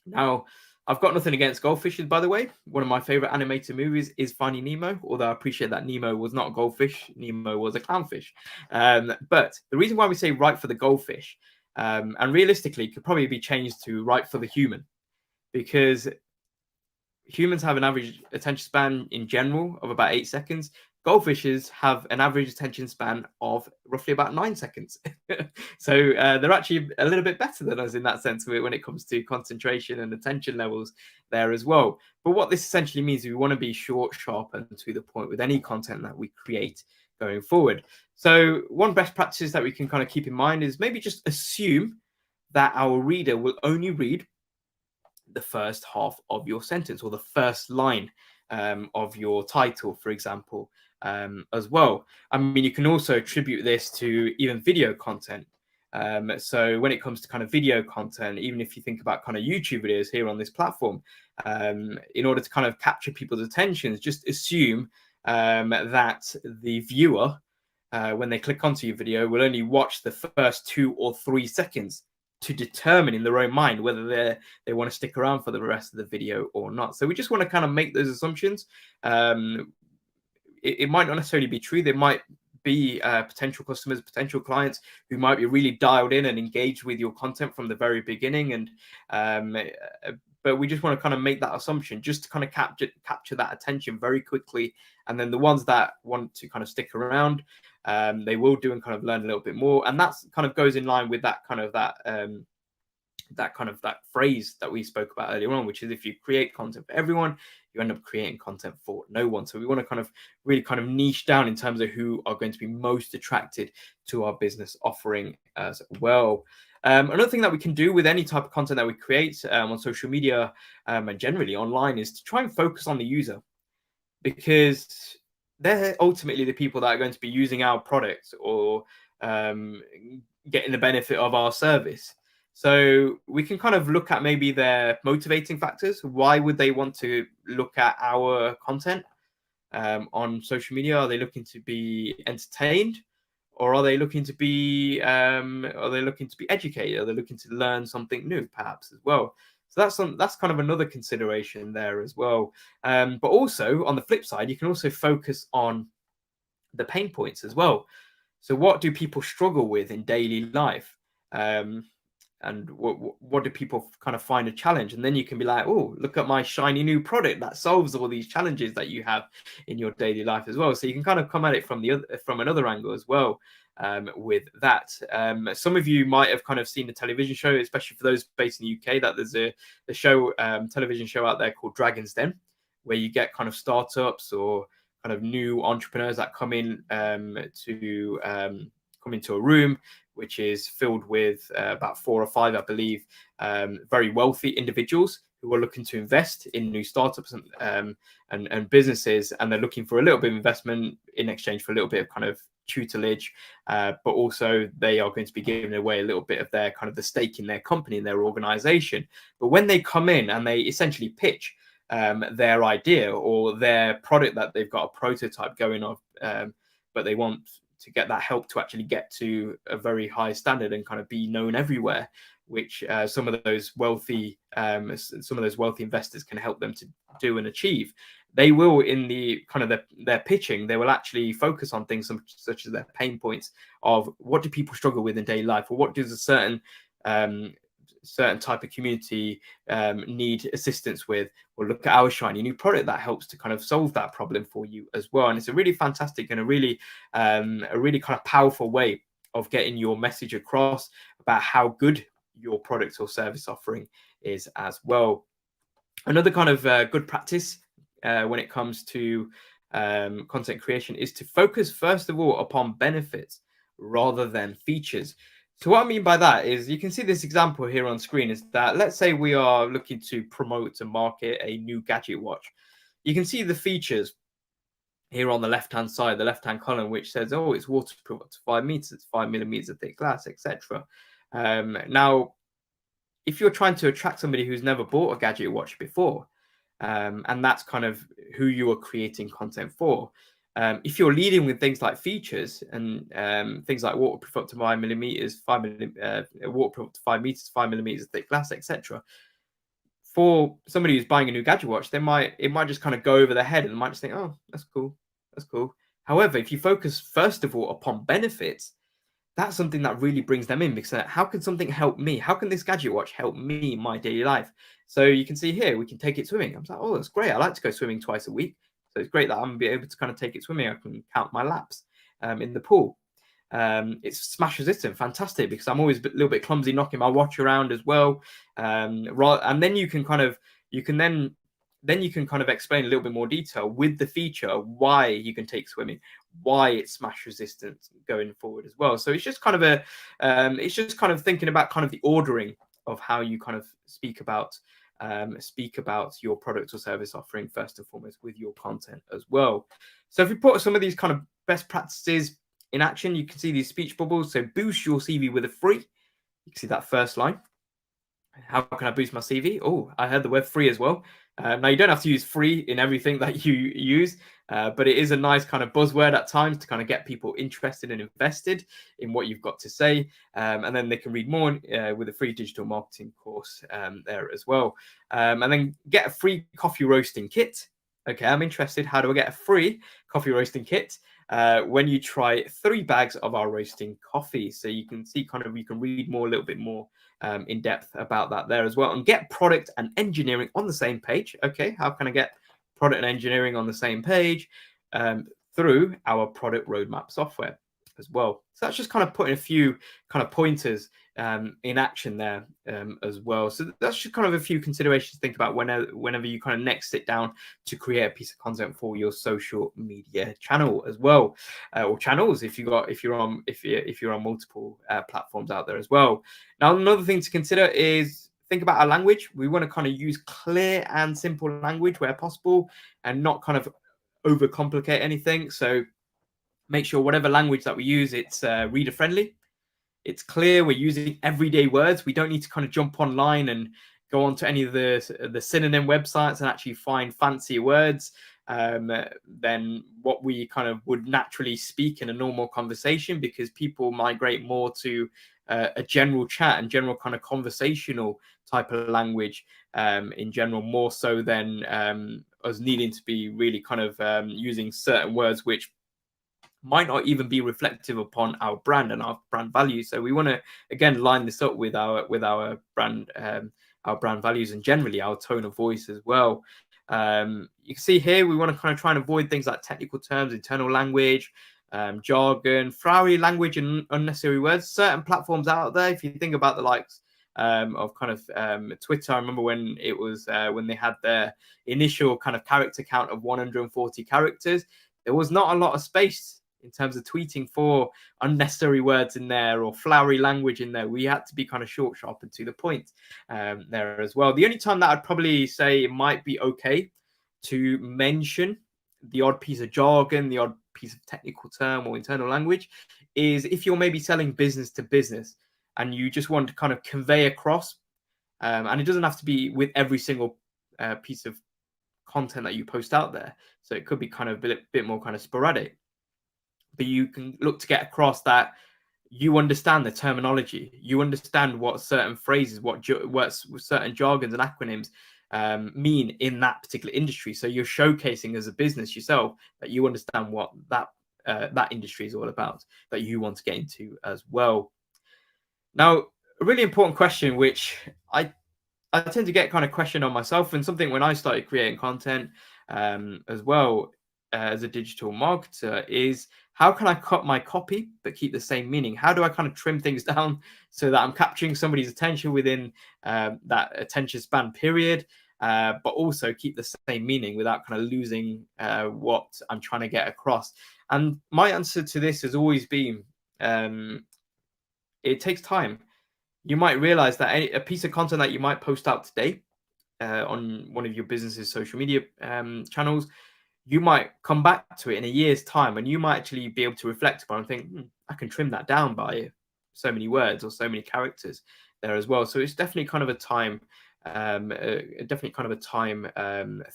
Now, I've got nothing against goldfishes, by the way. One of my favorite animated movies is Finding Nemo, although I appreciate that Nemo was not a goldfish. Nemo was a clownfish. But the reason why we say write for the goldfish, and realistically could probably be changed to write for the human, because humans have an average attention span in general of about 8 seconds. Goldfishes have an average attention span of roughly about 9 seconds. So they're actually a little bit better than us in that sense when it comes to concentration and attention levels there as well. But what this essentially means is we want to be short, sharp, and to the point with any content that we create going forward. So one best practice that we can kind of keep in mind is maybe just assume that our reader will only read the first half of your sentence or the first line of your title, for example, as well. I mean, you can also attribute this to even video content. So when it comes to kind of video content, even if you think about kind of YouTube videos here on this platform, in order to kind of capture people's attentions, just assume that the viewer, when they click onto your video, will only watch the first 2 or 3 seconds to determine in their own mind whether they want to stick around for the rest of the video or not. So we just want to kind of make those assumptions. It might not necessarily be true. There might be potential customers, potential clients who might be really dialed in and engaged with your content from the very beginning. And but we just want to kind of make that assumption just to kind of capture that attention very quickly. And then the ones that want to kind of stick around, they will do and kind of learn a little bit more. And that's kind of goes in line with that kind of that phrase that we spoke about earlier on, which is if you create content for everyone, you end up creating content for no one. So we want to kind of really kind of niche down in terms of who are going to be most attracted to our business offering as well. Another thing that we can do with any type of content that we create on social media and generally online is to try and focus on the user, because they're ultimately the people that are going to be using our product or getting the benefit of our service. So we can kind of look at maybe their motivating factors. Why would they want to look at our content on social media? Are they looking to be entertained, or are they looking to be educated? Are they looking to learn something new, perhaps as well? So that's kind of another consideration there as well. But also on the flip side, you can also focus on the pain points as well. So what do people struggle with in daily life? And what do people kind of find a challenge? And then you can be like, oh, look at my shiny new product that solves all these challenges that you have in your daily life as well. So you can kind of come at it from another angle as well. With that, some of you might have kind of seen the television show, especially for those based in the UK, that there's a television show out there called Dragon's Den, where you get kind of startups or kind of new entrepreneurs that come in to come into a room which is filled with about 4 or 5, I believe, very wealthy individuals who are looking to invest in new startups and businesses, and they're looking for a little bit of investment in exchange for a little bit of kind of tutelage, but also they are going to be giving away a little bit of their kind of the stake in their company, in their organization. But when they come in and they essentially pitch their idea or their product that they've got a prototype going on, but they want to get that help to actually get to a very high standard and kind of be known everywhere, which some of those wealthy investors can help them to do and achieve. They will, in the kind of their pitching, they will actually focus on things such as their pain points of what do people struggle with in daily life, or what does a certain type of community need assistance with, or look at our shiny new product that helps to kind of solve that problem for you as well. And it's a really fantastic and a really kind of powerful way of getting your message across about how good your product or service offering is as well. Another kind of good practice when it comes to content creation is to focus first of all upon benefits rather than features. So what I mean by that is, you can see this example here on screen, is that let's say we are looking to promote and market a new gadget watch. You can see the features here on the left-hand side, the left-hand column, which says, oh, it's waterproof up to 5 meters, 5 millimeters of thick glass, etc. Now, if you're trying to attract somebody who's never bought a gadget watch before, and that's kind of who you are creating content for. If you're leading with things like features and things like waterproof up to 5 millimeters, waterproof up to 5 meters, 5 millimeters thick glass, etc. For somebody who's buying a new gadget watch, it might just kind of go over their head and they might just think, oh, that's cool, that's cool. However, if you focus first of all upon benefits, that's something that really brings them in, because how can something help me? How can this gadget watch help me in my daily life? So you can see here, we can take it swimming. I'm like, oh, that's great. I like to go swimming twice a week. So it's great that I'm going to be able to kind of take it swimming. I can count my laps in the pool. It's smash resistant, fantastic, because I'm always a little bit clumsy knocking my watch around as well. And then you can kind of, then you can kind of explain a little bit more detail with the feature why you can take swimming, why it's smash resistant going forward as well. So it's just kind of it's just kind of thinking about kind of the ordering of how you kind of speak about your product or service offering first and foremost with your content as well. So if we put some of these kind of best practices in action, you can see these speech bubbles. So boost your CV with a free. You can see that first line. How can I boost my CV? Oh, I heard the word free as well. Now, you don't have to use free in everything that you use, but it is a nice kind of buzzword at times to kind of get people interested and invested in what you've got to say. And then they can read more with a free digital marketing course there as well. And then get a free coffee roasting kit. Okay, I'm interested. How do I get a free coffee roasting kit? When you try 3 bags of our roasting coffee. So you can see kind of, you can read more, a little bit more in depth about that there as well, and get product and engineering on the same page. Okay, how can I get product and engineering on the same page? Through our product roadmap software as well. So that's just kind of putting a few kind of pointers in action there as well. So that's just kind of a few considerations to think about whenever you kind of next sit down to create a piece of content for your social media channel as well, or channels if you're on multiple platforms out there as well. Now, another thing to consider is think about our language. We want to kind of use clear and simple language where possible, and not kind of overcomplicate anything. So make sure whatever language that we use, it's reader friendly. It's clear. We're using everyday words. We don't need to kind of jump online and go onto any of the synonym websites and actually find fancy words than what we kind of would naturally speak in a normal conversation, because people migrate more to a general chat and general kind of conversational type of language in general, more so than us needing to be really kind of using certain words which might not even be reflective upon our brand and our brand values. So we want to again line this up with our brand values, and generally our tone of voice as well. You can see here we want to kind of try and avoid things like technical terms, internal language, jargon, flowery language, and unnecessary words. Certain platforms out there, if you think about the likes of kind of Twitter, I remember when it was when they had their initial kind of character count of 140 characters, there was not a lot of space in terms of tweeting for unnecessary words in there or flowery language in there. We had to be kind of short, sharp, and to the point there as well. The only time that I'd probably say it might be okay to mention the odd piece of jargon, the odd piece of technical term or internal language, is if you're maybe selling business to business and you just want to kind of convey across, and it doesn't have to be with every single piece of content that you post out there. So it could be kind of a bit more kind of sporadic, but you can look to get across that you understand the terminology, you understand what certain phrases, what certain jargons and acronyms mean in that particular industry. So you're showcasing as a business yourself that you understand what that industry is all about, that you want to get into as well. Now, a really important question, which I tend to get kind of questioned on myself, and something when I started creating content as well as a digital marketer, is how can I cut my copy but keep the same meaning? How do I kind of trim things down so that I'm capturing somebody's attention within that attention span period, but also keep the same meaning without kind of losing what I'm trying to get across? And my answer to this has always been, it takes time. You might realize that a piece of content that you might post out today on one of your business's social media channels, you might come back to it in a year's time, and you might actually be able to reflect upon and think, I can trim that down by so many words or so many characters there as well. So it's definitely kind of a time,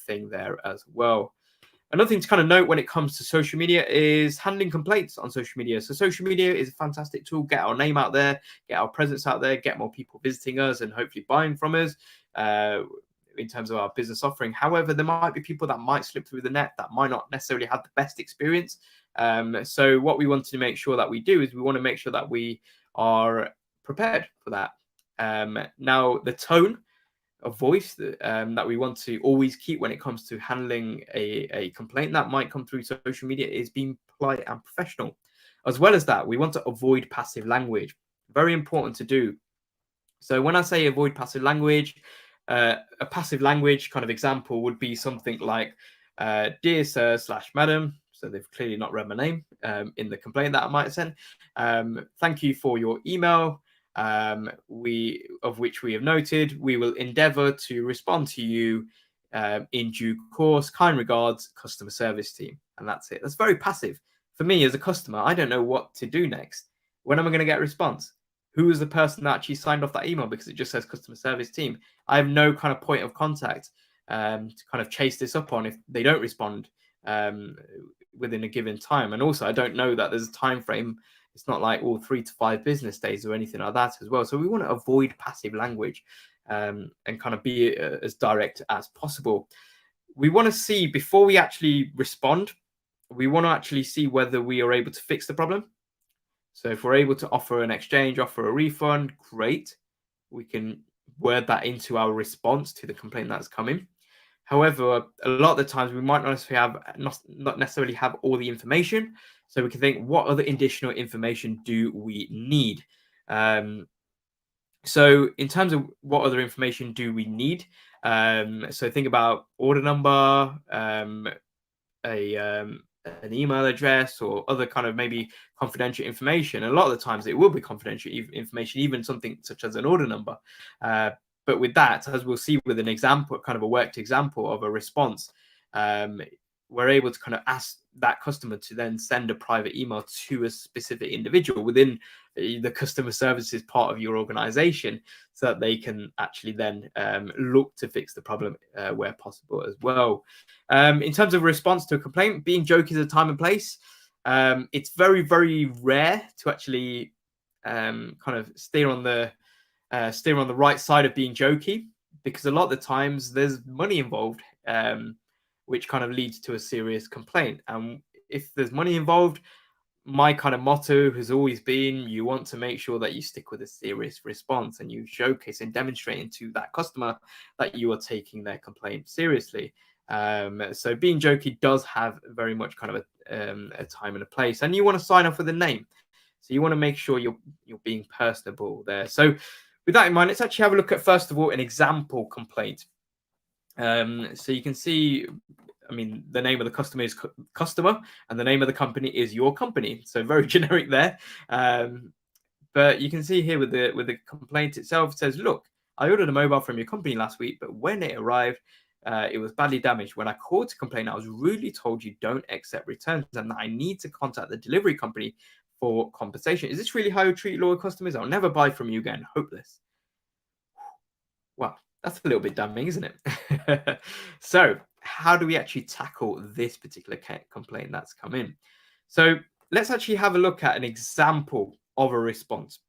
thing there as well. Another thing to kind of note when it comes to social media is handling complaints on social media. So social media is a fantastic tool. Get our name out there, get our presence out there, get more people visiting us and hopefully buying from us in terms of our business offering. However, there might be people that might slip through the net that might not necessarily have the best experience. So what we want to make sure that we do is we want to make sure that we are prepared for that. Now, the tone of voice that we want to always keep when it comes to handling a complaint that might come through social media is being polite and professional. As well as that, we want to avoid passive language. Very important to do. So when I say avoid passive language, a passive language kind of example would be something like, dear sir / madam. So they've clearly not read my name in the complaint that I might send. Thank you for your email. Of which we have noted, we will endeavor to respond to you in due course. Kind regards, customer service team. And that's it. That's very passive. For me as a customer, I don't know what to do next. When am I going to get a response? Who is the person that actually signed off that email because it just says customer service team? I have no kind of point of contact to kind of chase this up on if they don't respond within a given time. And also, I don't know that there's a time frame. It's not like all 3 to 5 business days or anything like that as well. So we want to avoid passive language and kind of be as direct as possible. We want to see, before we actually respond, we want to actually see whether we are able to fix the problem. So if we're able to offer an exchange, offer a refund, great. We can word that into our response to the complaint that's coming. However, a lot of the times we might not necessarily have all the information. So we can think, what other additional information do we need? So in terms of what other information do we need? So think about order number, an email address, or other kind of maybe confidential information. A lot of the times it will be confidential information, even something such as an order number. But with that, as we'll see with an example, kind of a worked example of a response, we're able to kind of ask that customer to then send a private email to a specific individual within the customer services part of your organization, so that they can actually then look to fix the problem where possible as well. In terms of response to a complaint, being jokey is a time and place. It's very, very rare to actually kind of steer on the right side of being jokey, because a lot of the times there's money involved, which kind of leads to a serious complaint. And if there's money involved, my kind of motto has always been, you want to make sure that you stick with a serious response and you showcase and demonstrating to that customer that you are taking their complaint seriously. So being jokey does have very much kind of a time and a place, and you want to sign off with a name. So you want to make sure you're being personable there. So with that in mind, let's actually have a look at, first of all, an example complaint. So you can see, I mean, the name of the customer is customer, and the name of the company is your company. So very generic there. But you can see here with the complaint itself, it says, look, I ordered a mobile from your company last week, but when it arrived, it was badly damaged. When I called to complain, I was rudely told you don't accept returns and that I need to contact the delivery company for compensation. Is this really how you treat loyal customers? I'll never buy from you again. Hopeless. Wow, that's a little bit damning, isn't it? So how do we actually tackle this particular complaint that's come in? So let's actually have a look at an example of a response,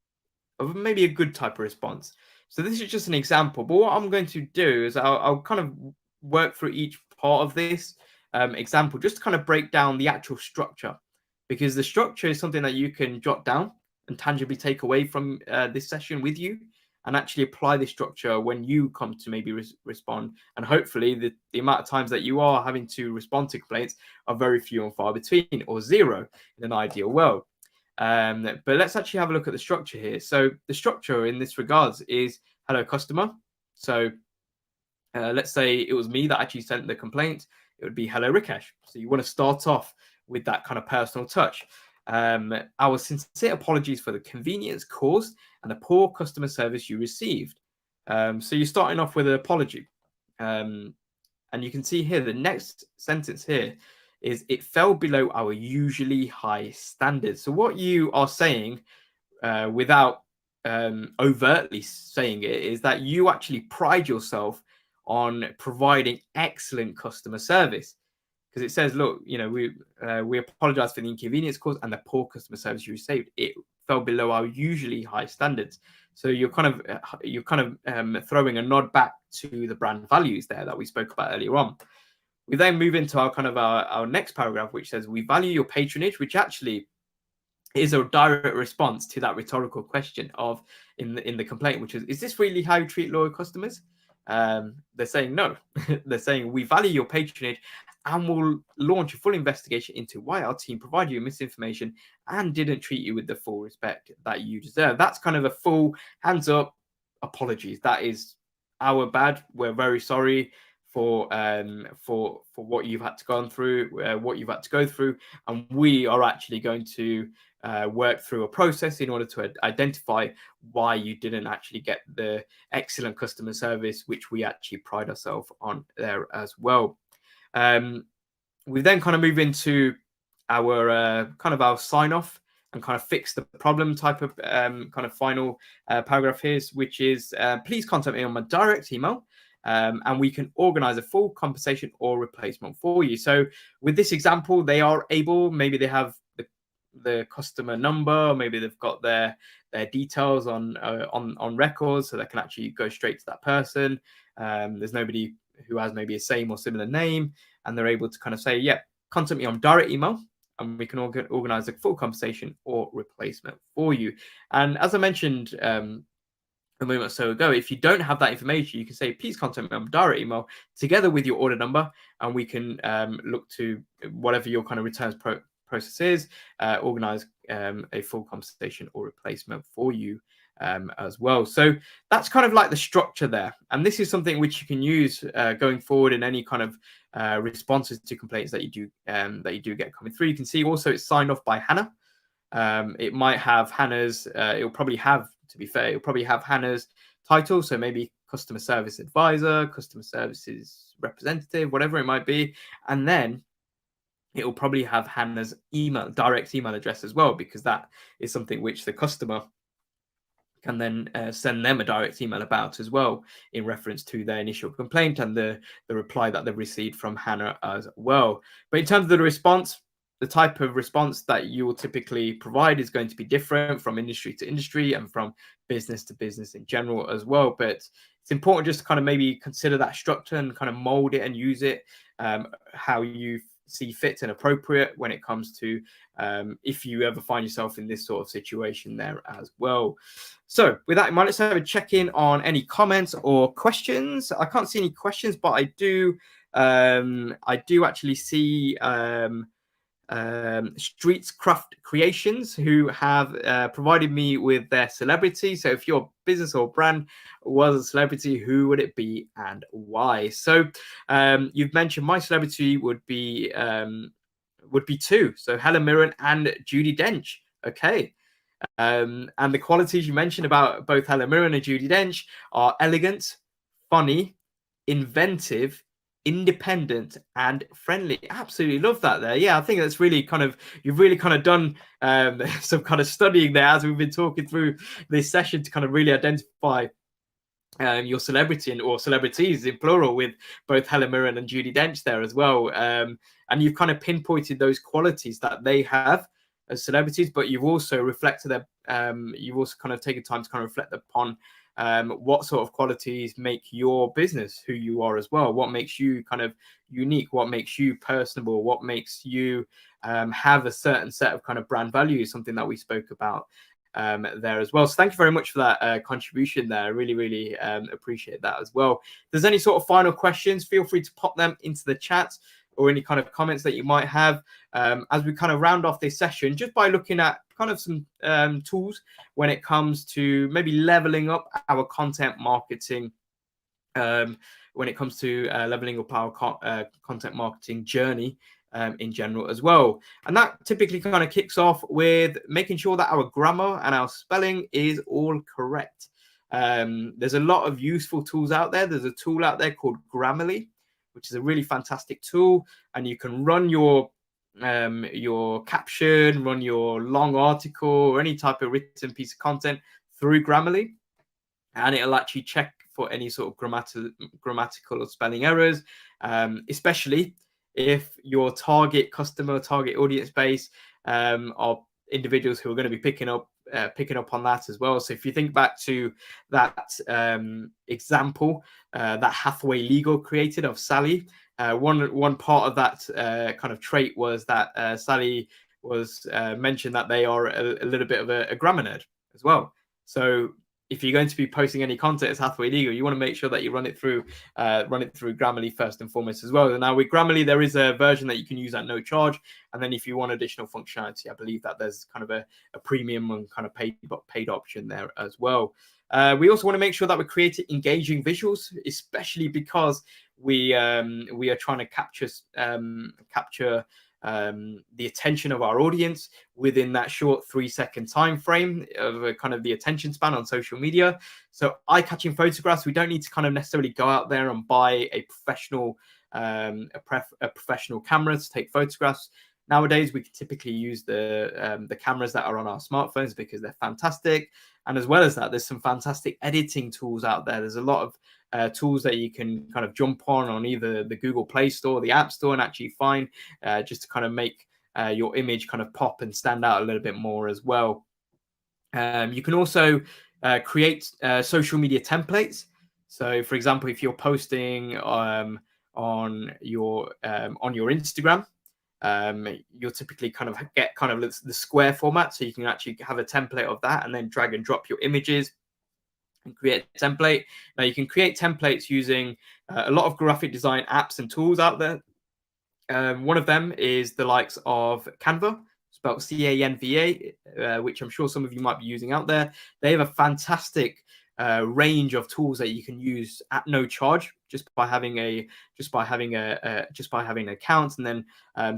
of maybe a good type of response. So this is just an example, but what I'm going to do is I'll kind of work through each part of this example, just to kind of break down the actual structure, because the structure is something that you can jot down and tangibly take away from this session with you, and actually apply this structure when you come to maybe respond. And hopefully the amount of times that you are having to respond to complaints are very few and far between, or zero in an ideal world. But let's actually have a look at the structure here. So the structure in this regards is hello customer. So let's say it was me that actually sent the complaint. It would be hello Rikesh. So you want to start off with that kind of personal touch. Our sincere apologies for the convenience caused and the poor customer service you received. So you're starting off with an apology. And you can see here, the next sentence here is, it fell below our usually high standards. So what you are saying, without overtly saying it, is that you actually pride yourself on providing excellent customer service. Because it says, look, we apologize for the inconvenience caused and the poor customer service you received. It fell below our usually high standards. So you're kind of throwing a nod back to the brand values there that we spoke about earlier on. We then move into our next paragraph, which says, we value your patronage, which actually is a direct response to that rhetorical question of in the complaint, which is this really how you treat loyal customers? They're saying no. They're saying we value your patronage and will launch a full investigation into why our team provided you misinformation and didn't treat you with the full respect that you deserve. That's kind of a full hands up apologies. That is our bad. We're very sorry for what you've had to go through, and we are actually going to work through a process in order to identify why you didn't actually get the excellent customer service, which we actually pride ourselves on there as well. We then kind of move into our our sign off and kind of fix the problem type of kind of final paragraph here, which is please contact me on my direct email. And we can organize a full compensation or replacement for you. So with this example, they are able, maybe they have the customer number, or maybe they've got their details on records, so they can actually go straight to that person. There's nobody who has maybe a same or similar name, and they're able to kind of say, yeah, contact me on direct email, and we can organize a full compensation or replacement for you. And as I mentioned a moment or so ago, if you don't have that information, you can say, please contact me on direct email together with your order number, and we can look to whatever your kind of returns process is, organize a full compensation or replacement for you as well. So that's kind of like the structure there. And this is something which you can use going forward in any kind of responses to complaints that you do get coming through. You can see also it's signed off by Hannah. It might have Hannah's, it'll probably have Hannah's title. So maybe customer service advisor, customer services representative, whatever it might be. And then it will probably have Hannah's direct email address as well, because that is something which the customer can then send them a direct email about as well, in reference to their initial complaint and the reply that they've received from Hannah as well. But in terms of the response, the type of response that you will typically provide is going to be different from industry to industry and from business to business in general as well. But it's important just to kind of maybe consider that structure and kind of mold it and use it how you see fit and appropriate when it comes to if you ever find yourself in this sort of situation there as well. So with that in mind, let's have a check-in on any comments or questions. I can't see any questions, but I do actually see Streetscraft Creations, who have provided me with their celebrity. So if your business or brand was a celebrity, who would it be and why? So you've mentioned my celebrity would be two. So Helen Mirren and Judi Dench. Okay. And the qualities you mentioned about both Helen Mirren and Judi Dench are elegant, funny, inventive, independent, and friendly. Absolutely love that there. Yeah, I think that's really kind of, you've really kind of done some kind of studying there as we've been talking through this session to kind of really identify your celebrity or celebrities in plural with both Helen Mirren and Judi Dench there as well. And you've kind of pinpointed those qualities that they have as celebrities, but you've also reflected you've also kind of taken time to kind of reflect upon what sort of qualities make your business who you are as well. What makes you kind of unique? What makes you personable? What makes you have a certain set of kind of brand values, something that we spoke about there as well. So thank you very much for that contribution there. I really, really appreciate that as well. If there's any sort of final questions, feel free to pop them into the chat, or any kind of comments that you might have as we kind of round off this session, just by looking at kind of some tools when it comes to maybe leveling up our content marketing, when it comes to leveling up our content marketing journey in general as well. And that typically kind of kicks off with making sure that our grammar and our spelling is all correct. There's a lot of useful tools out there. There's a tool out there called Grammarly, which is a really fantastic tool, and you can run your your caption, run your long article or any type of written piece of content through Grammarly, and it'll actually check for any sort of grammatical or spelling errors, especially if your target customer, target audience base are individuals who are going to be picking up on that as well. So if you think back to that example that Hathaway Legal created of Sally, one part of that kind of trait was that Sally was mentioned that they are a little bit of a grammar nerd as well. So if you're going to be posting any content as Hathaway Legal, you want to make sure that you run it through Grammarly first and foremost as well. And now with Grammarly, there is a version that you can use at no charge. And then if you want additional functionality, I believe that there's kind of a premium and kind of paid option there as well. We also want to make sure that we're creating engaging visuals, especially because we are trying to capture the attention of our audience within that short 3-second time frame of kind of the attention span on social media. So eye-catching photographs, we don't need to kind of necessarily go out there and buy a professional professional camera to take photographs. Nowadays, we can typically use the cameras that are on our smartphones because they're fantastic. And as well as that, there's some fantastic editing tools out there. There's a lot of tools that you can kind of jump on either the Google Play Store or the App Store and actually find just to kind of make your image kind of pop and stand out a little bit more as well. You can also create social media templates. So, for example, if you're posting on your Instagram, you'll typically kind of get kind of the square format, so you can actually have a template of that and then drag and drop your images and create a template. Now you can create templates using a lot of graphic design apps and tools out there. One of them is the likes of Canva, spelled Canva, which I'm sure some of you might be using out there. They have a fantastic range of tools that you can use at no charge, just by having an account. And then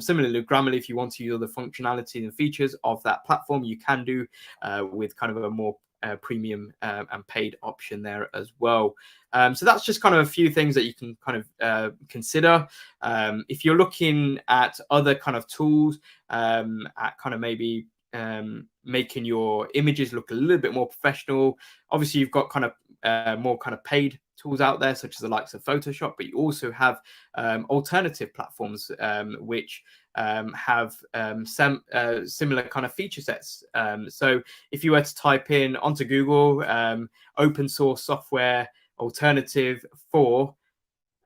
similarly, Grammarly, if you want to use the functionality and features of that platform, you can do with kind of a more premium and paid option there as well. So that's just kind of a few things that you can kind of consider. If you're looking at other kind of tools, at kind of maybe making your images look a little bit more professional, obviously you've got kind of more kind of paid tools out there, such as the likes of Photoshop, but you also have alternative platforms which have similar kind of feature sets. So if you were to type in onto Google open source software alternative for,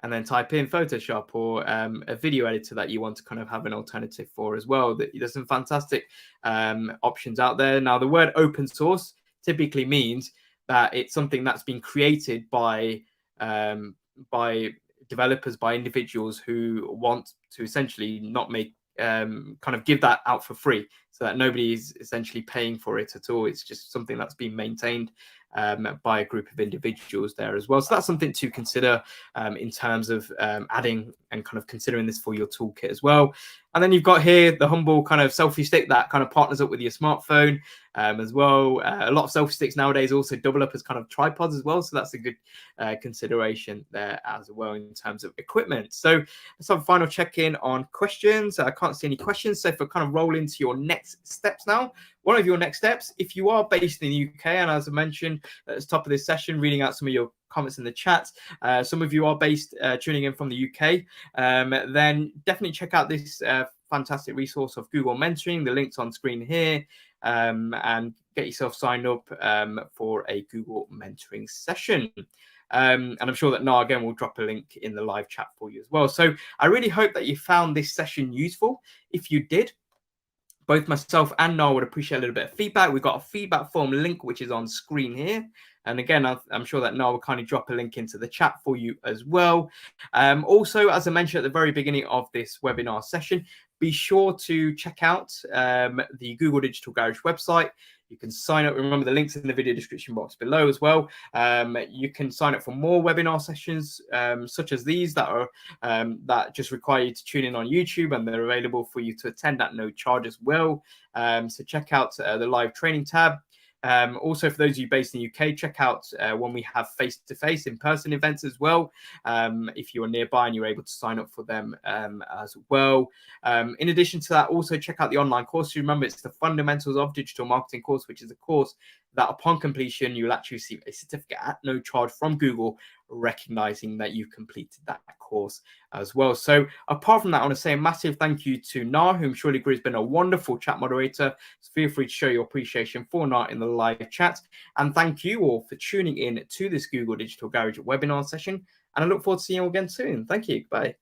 and then type in Photoshop or a video editor that you want to kind of have an alternative for as well, there's some fantastic options out there. Now, the word open source typically means that it's something that's been created by developers, by individuals who want to essentially not make kind of give that out for free, so that nobody is essentially paying for it at all. It's just something that's been maintained by a group of individuals there as well. So that's something to consider in terms of adding and kind of considering this for your toolkit as well. And then you've got here the humble kind of selfie stick that kind of partners up with your smartphone as well. A lot of selfie sticks nowadays also double up as kind of tripods as well. So that's a good consideration there as well in terms of equipment. So let's have a final check-in on questions. I can't see any questions. So if I kind of roll into your next steps now, one of your next steps, if you are based in the UK, and as I mentioned at the top of this session, reading out some of your comments in the chat, some of you are based tuning in from the UK, then definitely check out this fantastic resource of Google Mentoring. The link's on screen here, and get yourself signed up for a Google Mentoring session. And I'm sure that Noah, again, will drop a link in the live chat for you as well. So I really hope that you found this session useful. If you did, both myself and Noah would appreciate a little bit of feedback. We've got a feedback form link, which is on screen here. And again, I'm sure that Noah will kindly drop a link into the chat for you as well. Also, as I mentioned at the very beginning of this webinar session, be sure to check out the Google Digital Garage website. You can sign up. Remember, the links in the video description box below as well. You can sign up for more webinar sessions such as these that are that just require you to tune in on YouTube, and they're available for you to attend at no charge as well. So check out the live training tab. Also, for those of you based in the UK, check out when we have face-to-face in-person events as well. If you're nearby and you're able to sign up for them as well. In addition to that, also check out the online course. Remember, it's the Fundamentals of Digital Marketing course, which is a course that upon completion, you'll actually receive a certificate at no charge from Google, recognizing that you've completed that course as well. So apart from that, I want to say a massive thank you to Na, who I'm sure agrees has been a wonderful chat moderator. So feel free to show your appreciation for Na in the live chat. And thank you all for tuning in to this Google Digital Garage webinar session. And I look forward to seeing you again soon. Thank you. Bye.